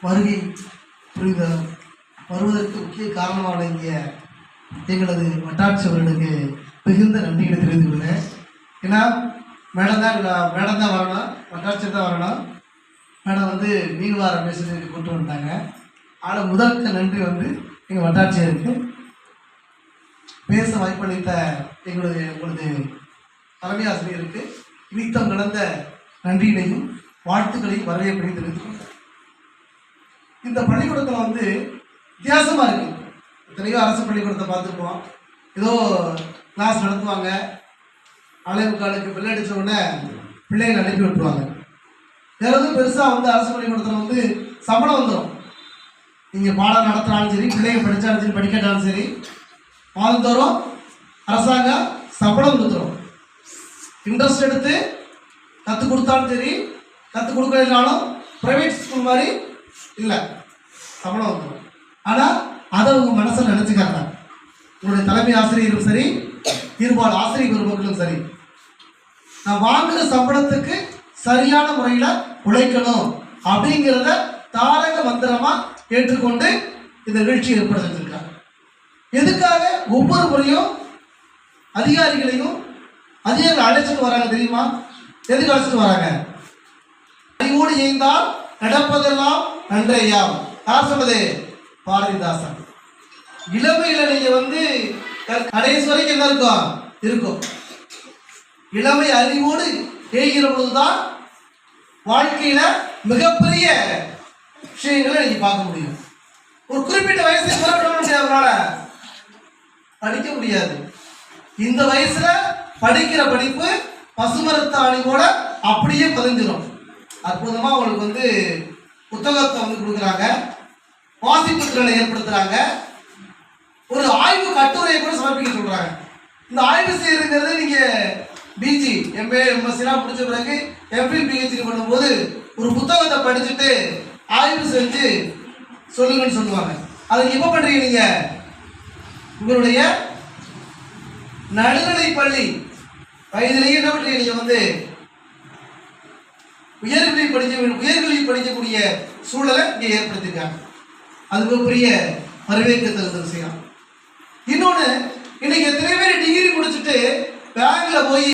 வருகை புரிந்த வருவதற்கு முக்கிய காரணமாக விளங்கிய எங்களது வட்டாட்சியவர்களுக்கு மிகுந்த நன்றிகளை தெரிவித்துக் கொள்கிறேன். ஏன்னா மேடம் தான் வரணும், வட்டாட்சியர் தான் வரணும். மேடம் வந்து மீன்வார பேசுறதுக்கு கொண்டு வந்தாங்க. ஆனால் முதலுக்கு நன்றி வந்து எங்கள் வட்டாட்சியருக்கு. பேச வாய்ப்பளித்த உங்களது தலைமை ஆசிரியருக்கு நித்தம் கடந்த நன்றியினையும் வாழ்த்துக்களையும் வரவேற்பையும் தெரிவித்துக் கொண்டேன். இந்த பள்ளிக்கூடத்தில் வந்து வித்தியாசமாக இருக்குது. எத்தனையோ அரசு பள்ளிக்கூடத்தை பார்த்துருப்போம். ஏதோ கிளாஸ் நடத்துவாங்க, அலைமுக்காலுக்கு பிள்ளை அடித்த உடனே பிள்ளைகளை அனுப்பி விட்டுருவாங்க. வேறு எதுவும் பெருசாக வந்து அரசு பள்ளிக்கூடத்தில் வந்து சம்பளம் வந்துடும். நீங்கள் பாடம் நடத்தினாலும் சரி, பிள்ளைங்க படித்தாலும் சரி, படிக்கட்டாலும் சரி, மாதந்தோறும் அரசாங்கம் சம்பளம் கொடுத்துரும். இன்ட்ரெஸ்ட் எடுத்து கற்றுக் கொடுத்தாலும் சரி, கற்றுக் கொடுக்கலனாலும் ப்ரைவேட் ஸ்கூல் மாதிரி இல்லை, சம்பளம் வந்துடும். ஆனால் அதை உங்கள் மனசில் நினச்சிக்காங்க. உங்களுடைய தலைமை ஆசிரியரும் சரி, இருபால் ஆசிரியர் பெருமக்களும் சரி, நான் வாங்குகிற சம்பளத்துக்கு சரியான முறையில் உழைக்கணும் அப்படிங்கிறத தாரக மந்திரமாக ஏற்றுக்கொண்டு இந்த நிகழ்ச்சி ஏற்பட செஞ்சிருக்காங்க. எதுக்காக ஒவ்வொரு முறையும் அதிகாரிகளையும் அழைச்சிட்டு வராங்க தெரியுமா? எதுக்கு அழைச்சிட்டு வராங்க? அறிவோடு இயந்தால் நடப்பதெல்லாம் நன்றையாம். யார் சொன்னது? பாரதிதாசன். இளமையில நீங்க வந்து கடைசி வரைக்கும் என்ன இருக்கும்? இளமை அறிவோடு ஏகிற பொழுதுதான் வாழ்க்கையில மிகப்பெரிய விஷயங்களை நீங்க பார்க்க முடியும். ஒரு குறிப்பிட்ட வயசுக்கு அவரால படிக்க முடியாது. இந்த வயசுல படிக்கிற படிப்பு பசுமரத்தாணி போல அப்படியே பதிஞ்சிடும். அற்புதமா அவங்களுக்கு வந்து புத்தகத்தை வந்து கொடுக்குறாங்க, வாசிப்பு திறனை ஏற்படுத்துறாங்க, ஒரு ஆய்வு கட்டுரையை கூட சமர்ப்பிக்க சொல்றாங்க. இந்த ஆய்வு செய்யறதுங்கிறது நீங்க பிஜி, எம்ஏ, எம்எஸ்சிலாம் முடிச்ச பிறகு எம்பில் பிஹெச்டி பண்ணும்போது ஒரு புத்தகத்தை படிச்சுட்டு ஆய்வு செஞ்சு சொல்லுங்கன்னு சொல்லுவாங்க. அதுக்கு எப்போ பண்றீங்க? நீங்க உங்களுடைய நடுநிலை பள்ளி வயதிலேயே என்ன பண்றீங்க? நீங்க வந்து உயர்கல்வி படிக்கக்கூடிய சூழலை இங்கே ஏற்படுத்திருக்காங்க. அது மிகப்பெரிய வரவேற்க தகுந்த விஷயம். இன்னொன்று, இன்னைக்கு எத்தனை பேர் டிகிரி முடிச்சுட்டு பேங்க்ல போய்